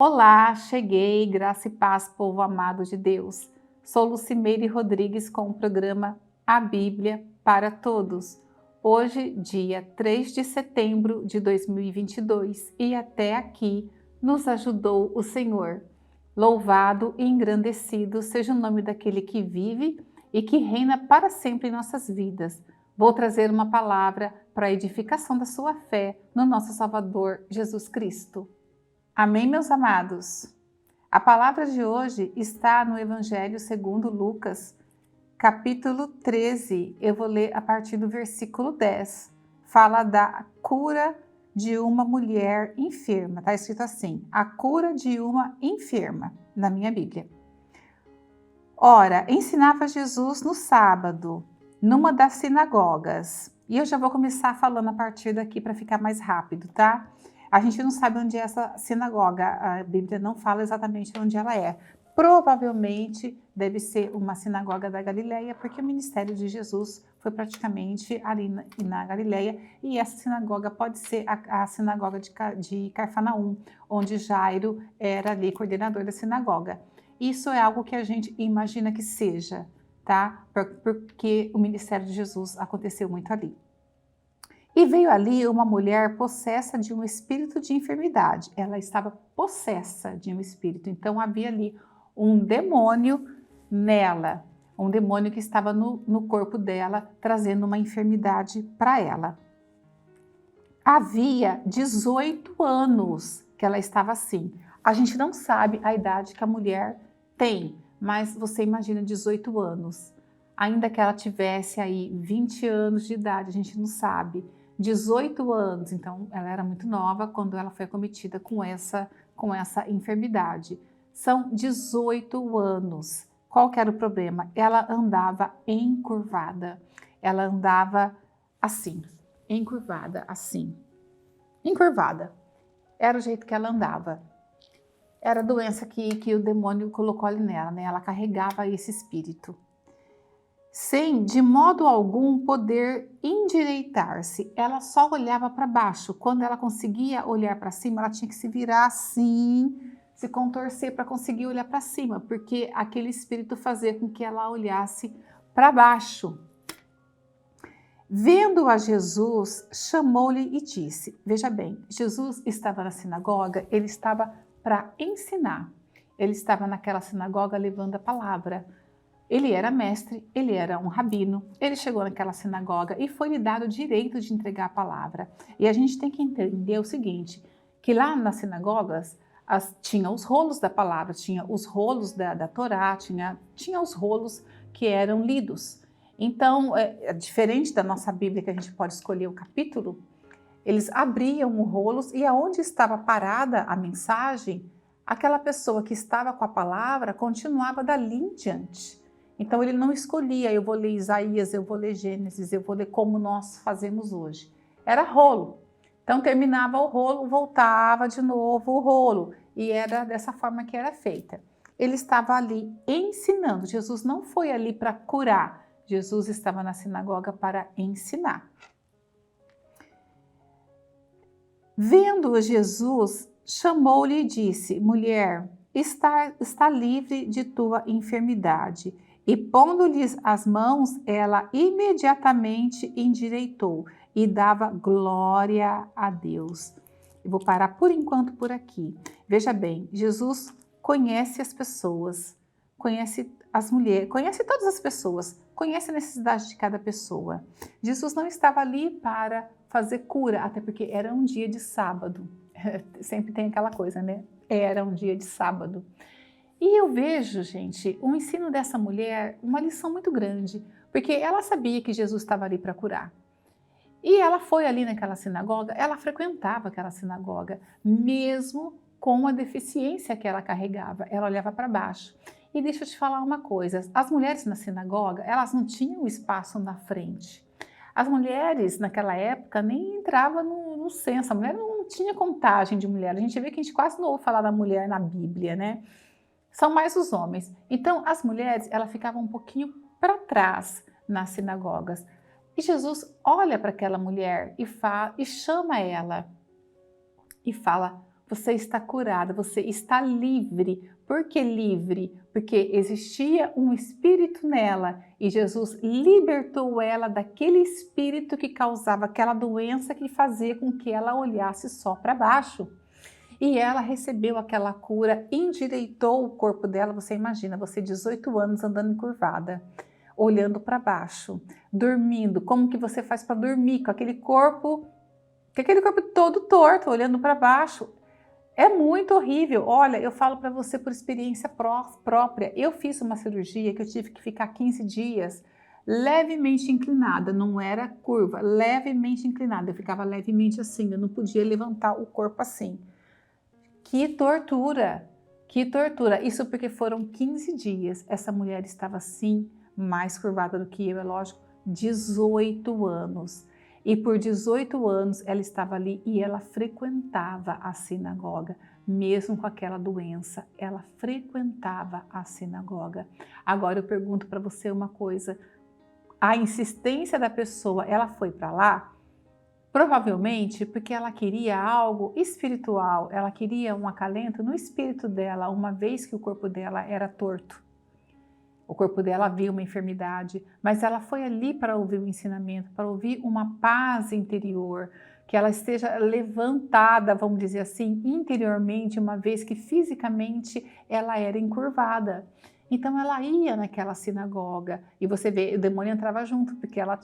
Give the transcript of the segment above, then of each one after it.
Olá, cheguei, graça e paz, povo amado de Deus. Sou Lucimeire Rodrigues com o programa A Bíblia para Todos. Hoje, dia 3 de setembro de 2022, e até aqui nos ajudou o Senhor. Louvado e engrandecido seja o nome daquele que vive e que reina para sempre em nossas vidas. Vou trazer uma palavra para a edificação da sua fé no nosso Salvador Jesus Cristo. Amém, meus amados? A palavra de hoje está no Evangelho segundo Lucas, capítulo 13. Eu vou ler a partir do versículo 10. Fala da cura de uma mulher enferma. Está escrito assim, a cura de uma enferma, na minha Bíblia. Ora, ensinava Jesus no sábado, numa das sinagogas. E eu já vou começar falando a partir daqui para ficar mais rápido, tá? A gente não sabe onde é essa sinagoga, a Bíblia não fala exatamente onde ela é. Provavelmente deve ser uma sinagoga da Galileia, porque o ministério de Jesus foi praticamente ali na Galileia, e essa sinagoga pode ser a sinagoga de Cafarnaum, onde Jairo era ali coordenador da sinagoga. Isso é algo que a gente imagina que seja, tá? Porque o ministério de Jesus aconteceu muito ali. E veio ali uma mulher possessa de um espírito de enfermidade. Ela estava possessa de um espírito. Então havia ali um demônio nela, um demônio que estava no corpo dela, trazendo uma enfermidade para ela. Havia 18 anos que ela estava assim. A gente não sabe a idade que a mulher tem, mas você imagina 18 anos. Ainda que ela tivesse aí 20 anos de idade, a gente não sabe. 18 anos, então ela era muito nova quando ela foi acometida com essa enfermidade. São 18 anos. Qual que era o problema? Ela andava encurvada. Ela andava assim, encurvada, assim. Encurvada. Era o jeito que ela andava. Era a doença que o demônio colocou ali nela, né? Ela carregava esse espírito. Sem, de modo algum, poder endireitar-se. Ela só olhava para baixo. Quando ela conseguia olhar para cima, ela tinha que se virar assim, se contorcer para conseguir olhar para cima, porque aquele espírito fazia com que ela olhasse para baixo. Vendo a Jesus, chamou-lhe e disse, veja bem, Jesus estava na sinagoga, ele estava para ensinar. Ele estava naquela sinagoga levando a palavra. Ele era mestre, ele era um rabino, ele chegou naquela sinagoga e foi-lhe dado o direito de entregar a palavra. E a gente tem que entender o seguinte, que lá nas sinagogas tinha os rolos da palavra, tinha os rolos da Torá, tinha os rolos que eram lidos. Então, diferente da nossa Bíblia, que a gente pode escolher o capítulo, eles abriam os rolos e aonde estava parada a mensagem, aquela pessoa que estava com a palavra continuava dali em diante. Então ele não escolhia, eu vou ler Isaías, eu vou ler Gênesis, eu vou ler como nós fazemos hoje. Era rolo. Então terminava o rolo, voltava de novo o rolo. E era dessa forma que era feita. Ele estava ali ensinando. Jesus não foi ali para curar. Jesus estava na sinagoga para ensinar. Vendo Jesus, chamou-lhe e disse, mulher, está livre de tua enfermidade. E pondo-lhes as mãos, ela imediatamente endireitou e dava glória a Deus. Eu vou parar por enquanto por aqui. Veja bem, Jesus conhece as pessoas, conhece as mulheres, conhece todas as pessoas, conhece a necessidade de cada pessoa. Jesus não estava ali para fazer cura, até porque era um dia de sábado. Sempre tem aquela coisa, né? Era um dia de sábado. E eu vejo, gente, o ensino dessa mulher, uma lição muito grande, porque ela sabia que Jesus estava ali para curar. E ela foi ali naquela sinagoga, ela frequentava aquela sinagoga, mesmo com a deficiência que ela carregava, ela olhava para baixo. E deixa eu te falar uma coisa, as mulheres na sinagoga, elas não tinham espaço na frente. As mulheres naquela época nem entravam no censo, a mulher não tinha contagem de mulher. A gente vê que a gente quase não ouve falar da mulher na Bíblia, né? São mais os homens. Então, as mulheres, elas ficavam um pouquinho para trás nas sinagogas. E Jesus olha para aquela mulher e chama ela e fala, você está curada, você está livre. Por que livre? Porque existia um espírito nela e Jesus libertou ela daquele espírito que causava aquela doença que fazia com que ela olhasse só para baixo. E ela recebeu aquela cura, endireitou o corpo dela. Você imagina, você 18 anos andando encurvada, olhando para baixo, dormindo. Como que você faz para dormir com aquele corpo todo torto, olhando para baixo? É muito horrível. Olha, eu falo para você por experiência própria. Eu fiz uma cirurgia que eu tive que ficar 15 dias levemente inclinada, não era curva, levemente inclinada. Eu ficava levemente assim, eu não podia levantar o corpo assim. Que tortura, que tortura. Isso porque foram 15 dias. Essa mulher estava assim, mais curvada do que eu, é lógico, 18 anos. E por 18 anos ela estava ali e ela frequentava a sinagoga, mesmo com aquela doença, ela frequentava a sinagoga. Agora eu pergunto para você uma coisa, a insistência da pessoa, ela foi para lá? Provavelmente porque ela queria algo espiritual, ela queria um acalento no espírito dela, uma vez que o corpo dela era torto. O corpo dela havia uma enfermidade, mas ela foi ali para ouvir o ensinamento, para ouvir uma paz interior, que ela esteja levantada, vamos dizer assim, interiormente, uma vez que fisicamente ela era encurvada. Então ela ia naquela sinagoga e você vê, o demônio entrava junto, porque ela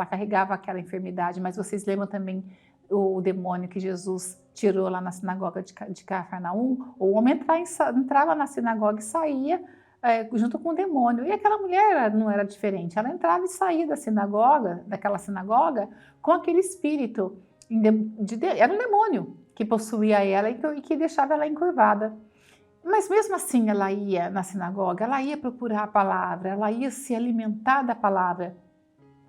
carregava aquela enfermidade, mas vocês lembram também o demônio que Jesus tirou lá na sinagoga de Cafarnaum? O homem entrava na sinagoga e saía junto com o demônio. E aquela mulher não era diferente, ela entrava e saía daquela sinagoga com aquele espírito, era um demônio que possuía ela e que deixava ela encurvada. Mas mesmo assim ela ia na sinagoga, ela ia procurar a palavra, ela ia se alimentar da palavra.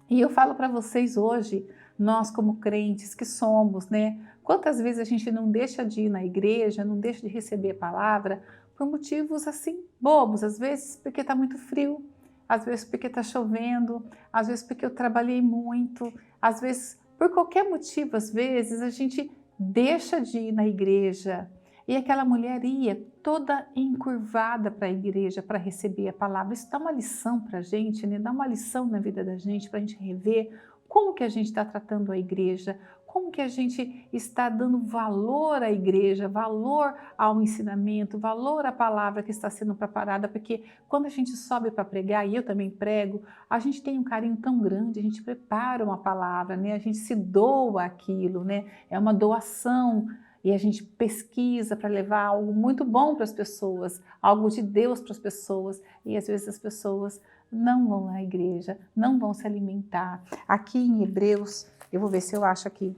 E eu falo para vocês hoje, nós como crentes que somos, né? Quantas vezes a gente não deixa de ir na igreja, não deixa de receber a palavra por motivos assim bobos, às vezes porque está muito frio, às vezes porque está chovendo, às vezes porque eu trabalhei muito, às vezes por qualquer motivo, às vezes a gente deixa de ir na igreja. E aquela mulher ia toda encurvada para a igreja para receber a palavra. Isso dá uma lição para a gente, né? Dá uma lição na vida da gente, para a gente rever como que a gente está tratando a igreja, como que a gente está dando valor à igreja, valor ao ensinamento, valor à palavra que está sendo preparada, porque quando a gente sobe para pregar, e eu também prego, a gente tem um carinho tão grande, a gente prepara uma palavra, né? A gente se doa aquilo, né? É uma doação. E a gente pesquisa para levar algo muito bom para as pessoas, algo de Deus para as pessoas. E às vezes as pessoas não vão na igreja, não vão se alimentar. Aqui em Hebreus, eu vou ver se eu acho aqui,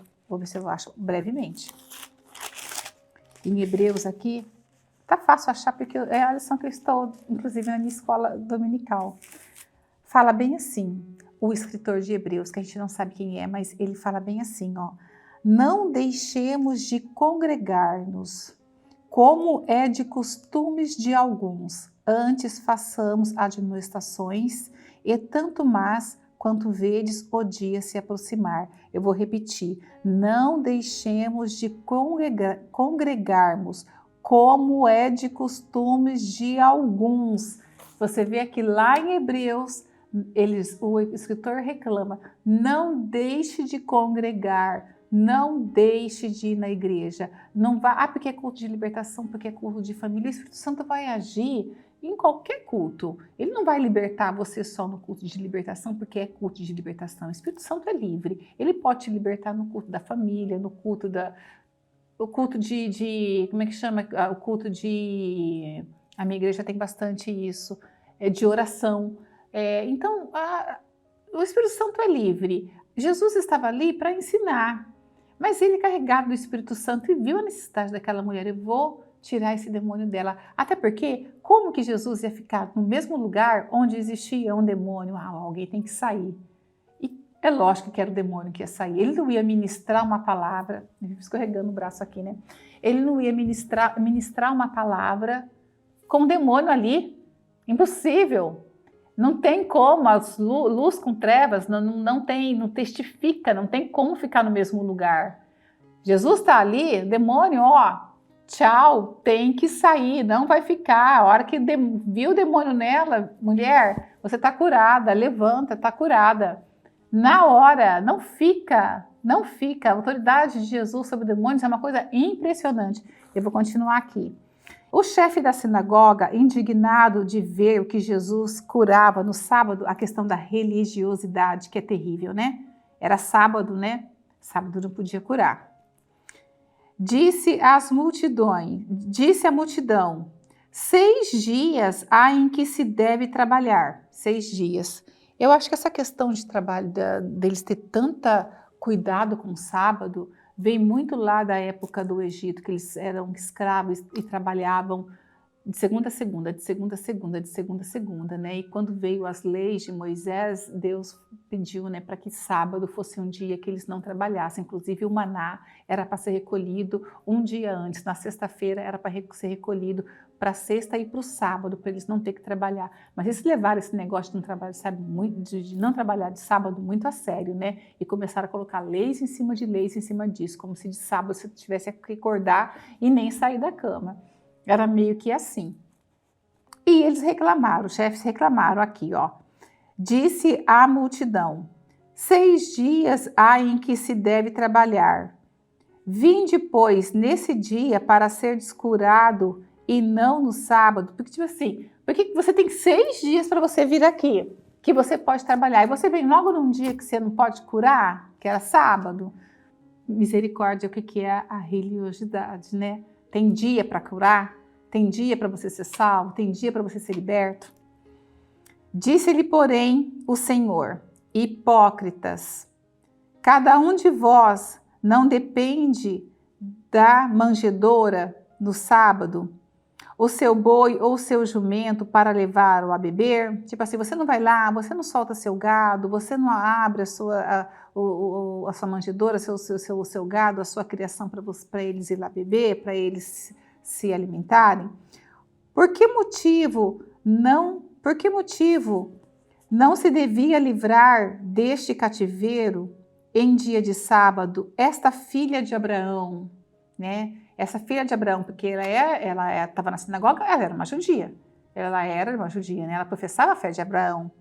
brevemente. Em Hebreus aqui, tá fácil achar porque é a lição que eu estou, inclusive na minha escola dominical. Fala bem assim, o escritor de Hebreus, que a gente não sabe quem é, mas ele fala bem assim, ó. Não deixemos de congregar-nos, como é de costumes de alguns. Antes façamos admoestações, e tanto mais quanto vedes o dia se aproximar. Eu vou repetir. Não deixemos de congregarmos, como é de costumes de alguns. Você vê aqui lá em Hebreus, o escritor reclama, não deixe de congregar, não deixe de ir na igreja. Não vá, porque é culto de libertação, porque é culto de família. O Espírito Santo vai agir em qualquer culto. Ele não vai libertar você só no culto de libertação, porque é culto de libertação. O Espírito Santo é livre. Ele pode te libertar no culto da família, no culto como é que chama? O culto de... A minha igreja tem bastante isso, de oração. Então, o Espírito Santo é livre. Jesus estava ali para ensinar. Mas ele, carregado do Espírito Santo, e viu a necessidade daquela mulher, eu vou tirar esse demônio dela. Até porque, como que Jesus ia ficar no mesmo lugar onde existia um demônio? Alguém tem que sair. E é lógico que era o demônio que ia sair. Ele não ia ministrar uma palavra, escorregando o braço aqui, né? Ele não ia ministrar uma palavra com um demônio ali. Impossível. Não tem como, luz com trevas não testifica, não tem como ficar no mesmo lugar. Jesus está ali, demônio, tchau, tem que sair, não vai ficar. A hora que viu o demônio nela, mulher, você está curada, levanta, está curada. Na hora, não fica. A autoridade de Jesus sobre demônios é uma coisa impressionante. Eu vou continuar aqui. O chefe da sinagoga, indignado de ver o que Jesus curava no sábado, a questão da religiosidade, que é terrível, né? Era sábado, né? Sábado não podia curar. Disse à multidão, 6 dias há em que se deve trabalhar. 6 dias. Eu acho que essa questão de trabalho, deles ter tanta cuidado com o sábado, vem muito lá da época do Egito, que eles eram escravos e trabalhavam de segunda a segunda, de segunda a segunda, de segunda a segunda, né? E quando veio as leis de Moisés, Deus pediu, né, para que sábado fosse um dia que eles não trabalhassem. Inclusive o maná era para ser recolhido um dia antes, na sexta-feira era para ser recolhido para a sexta e para o sábado, para eles não ter que trabalhar. Mas eles levaram esse negócio de não trabalhar, de não trabalhar de sábado muito a sério, né? E começaram a colocar leis em cima de leis em cima disso, como se de sábado você tivesse que acordar e nem sair da cama. Era meio que assim. E eles reclamaram, os chefes reclamaram aqui, ó. Disse à multidão, 6 dias há em que se deve trabalhar. Vinde, pois, nesse dia para ser descurado e não no sábado. Porque, tipo assim, porque você tem 6 dias para você vir aqui, que você pode trabalhar. E você vem logo num dia que você não pode curar, que era sábado. Misericórdia, o que é a religiosidade, né? Tem dia para curar, tem dia para você ser salvo, tem dia para você ser liberto. Disse-lhe, porém, o Senhor, hipócritas, cada um de vós não depende da manjedoura no sábado, o seu boi ou o seu jumento para levar-o a beber? Tipo assim, você não vai lá, você não solta seu gado, você não abre a sua manjedoura, seu gado, a sua criação para eles ir lá beber, para eles se alimentarem? Por que motivo não se devia livrar deste cativeiro em dia de sábado esta filha de Abraão, né? Essa filha de Abraão, porque ela estava na sinagoga, ela era uma judia. Ela era uma judia, né? Ela professava a fé de Abraão.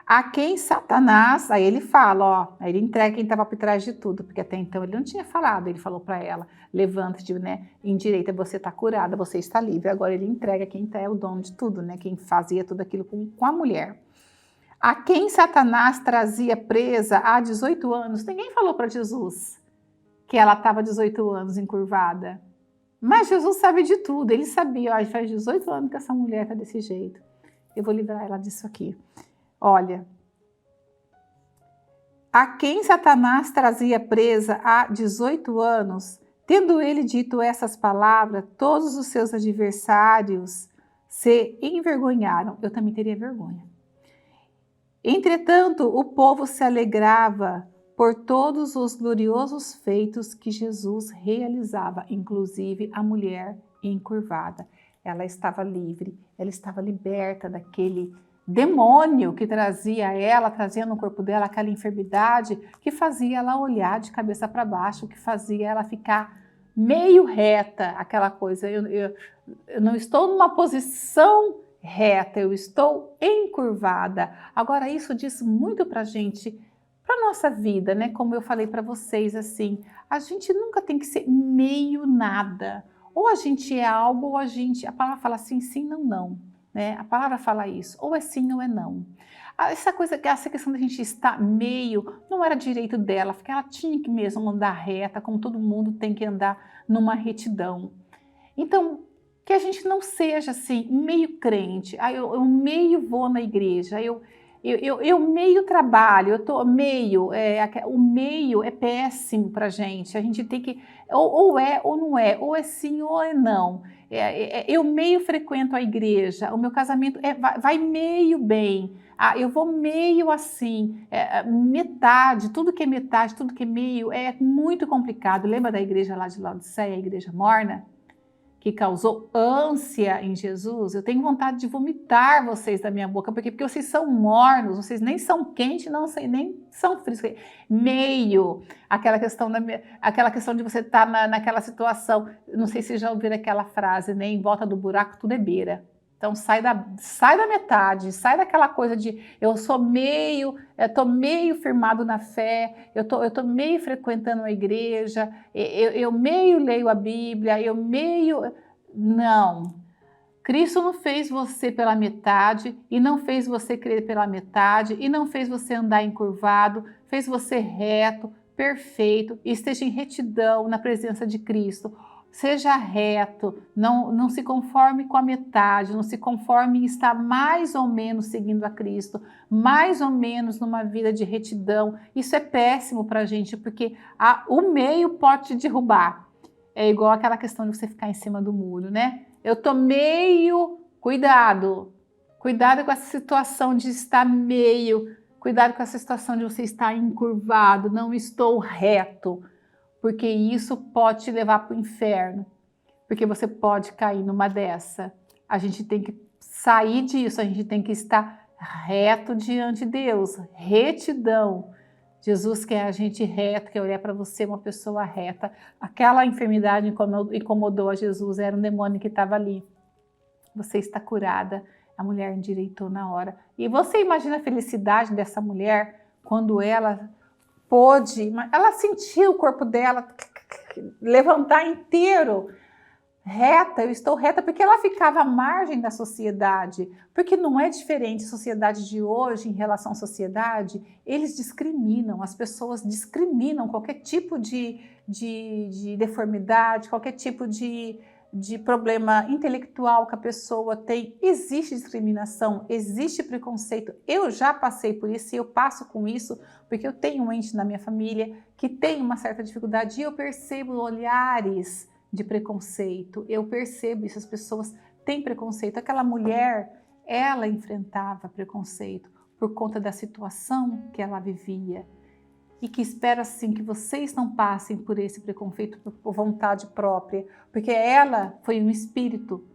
A quem Satanás, aí ele fala, ó, aí ele entrega quem estava por trás de tudo, porque até então ele não tinha falado, ele falou para ela, levanta-te, né, em direita, você está curada, você está livre. Agora ele entrega quem é o dono de tudo, né, quem fazia tudo aquilo com a mulher. A quem Satanás trazia presa há 18 anos, ninguém falou para Jesus que ela estava 18 anos encurvada. Mas Jesus sabe de tudo, ele sabia, ó, faz 18 anos que essa mulher está desse jeito. Eu vou livrar ela disso aqui. Olha, a quem Satanás trazia presa há 18 anos, tendo ele dito essas palavras, todos os seus adversários se envergonharam. Eu também teria vergonha. Entretanto, o povo se alegrava por todos os gloriosos feitos que Jesus realizava, inclusive a mulher encurvada. Ela estava livre, ela estava liberta daquele demônio que trazia no corpo dela aquela enfermidade que fazia ela olhar de cabeça para baixo, que fazia ela ficar meio reta, aquela coisa. Eu não estou numa posição reta, eu estou encurvada. Agora, isso diz muito para a gente, para nossa vida, né? Como eu falei para vocês, assim, a gente nunca tem que ser meio nada. Ou a gente é algo, ou a palavra fala assim, sim, não, não. Né? A palavra fala isso, ou é sim ou é não. Essa questão da gente estar meio, não era direito dela, porque ela tinha que mesmo andar reta, como todo mundo tem que andar numa retidão. Então, que a gente não seja assim, meio crente, eu meio vou na igreja, eu meio trabalho, eu tô meio, o meio é péssimo pra gente, a gente tem que, ou é ou não é, ou é sim ou é não. Eu meio frequento a igreja, o meu casamento vai meio bem, eu vou meio assim, metade, tudo que é meio é muito complicado. Lembra da igreja lá de Laodiceia, a igreja morna? que causou ânsia em Jesus, eu tenho vontade de vomitar vocês da minha boca, porque vocês são mornos, vocês nem são quentes, nem são frios, meio, aquela questão de você estar naquela situação, não sei se já ouviram aquela frase, né, em volta do buraco tudo é beira. Então sai da metade, sai daquela coisa de eu tô meio firmado na fé, eu tô meio frequentando a igreja, eu meio leio a Bíblia, Não. Cristo não fez você pela metade, e não fez você crer pela metade, e não fez você andar encurvado, fez você reto, perfeito, e esteja em retidão na presença de Cristo. Seja reto, não se conforme com a metade, não se conforme em estar mais ou menos seguindo a Cristo, mais ou menos numa vida de retidão. Isso é péssimo para a gente, porque o meio pode te derrubar. É igual aquela questão de você ficar em cima do muro, né? Eu tô meio... Cuidado com essa situação de estar meio, cuidado com essa situação de você estar encurvado, não estou reto, porque isso pode te levar para o inferno, porque você pode cair numa dessa. A gente tem que sair disso, a gente tem que estar reto diante de Deus, retidão. Jesus quer a gente reto, quer olhar para você uma pessoa reta. Aquela enfermidade incomodou a Jesus, era um demônio que estava ali. Você está curada, a mulher endireitou na hora. E você imagina a felicidade dessa mulher quando ela ela sentiu o corpo dela levantar inteiro, reta, eu estou reta, porque ela ficava à margem da sociedade, porque não é diferente a sociedade de hoje em relação à sociedade, eles discriminam, as pessoas discriminam qualquer tipo de deformidade, qualquer tipo de problema intelectual que a pessoa tem. Existe discriminação, existe preconceito. Eu já passei por isso e eu passo com isso porque eu tenho um ente na minha família que tem uma certa dificuldade e eu percebo olhares de preconceito. Eu percebo isso, as pessoas têm preconceito. Aquela mulher, ela enfrentava preconceito por conta da situação que ela vivia. E que espera assim que vocês não passem por esse preconceito por vontade própria, porque ela foi um espírito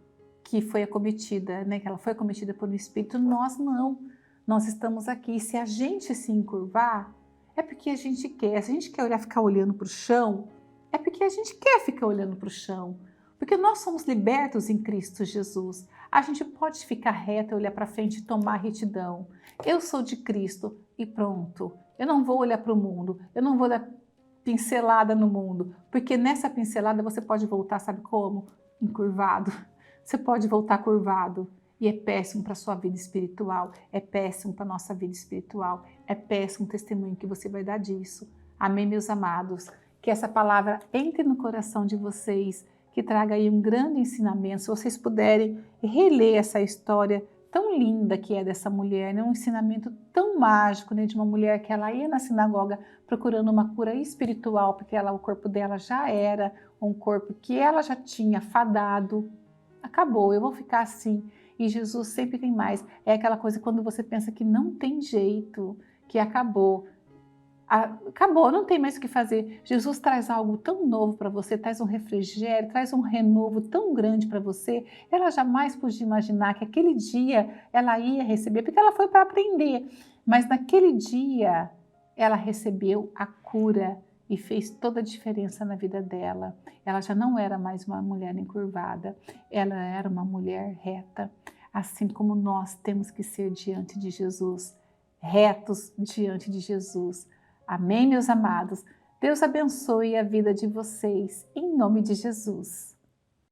que foi acometida, né? Que ela foi acometida por um espírito, nós não. Nós estamos aqui. Se a gente se encurvar, é porque a gente quer. Se a gente quer ficar olhando para o chão, é porque a gente quer ficar olhando para o chão. Porque nós somos libertos em Cristo Jesus. A gente pode ficar reto, olhar para frente e tomar retidão. Eu sou de Cristo e pronto. Eu não vou olhar para o mundo, eu não vou dar pincelada no mundo, porque nessa pincelada você pode voltar, sabe como? Encurvado. Você pode voltar curvado e é péssimo para a sua vida espiritual, é péssimo para a nossa vida espiritual, é péssimo o testemunho que você vai dar disso. Amém, meus amados? Que essa palavra entre no coração de vocês, que traga aí um grande ensinamento, se vocês puderem reler essa história tão linda que é dessa mulher, né? Um ensinamento tão mágico, né? De uma mulher que ela ia na sinagoga procurando uma cura espiritual, porque o corpo dela já era um corpo que ela já tinha fadado. Acabou, eu vou ficar assim. E Jesus sempre tem mais. É aquela coisa quando você pensa que não tem jeito, que acabou. Acabou, não tem mais o que fazer. Jesus traz algo tão novo para você, traz um refrigério, traz um renovo tão grande para você. Ela jamais podia imaginar que aquele dia ela ia receber, porque ela foi para aprender. Mas naquele dia ela recebeu a cura e fez toda a diferença na vida dela. Ela já não era mais uma mulher encurvada, ela era uma mulher reta, assim como nós temos que ser diante de Jesus, retos diante de Jesus. Amém, meus amados? Deus abençoe a vida de vocês, em nome de Jesus.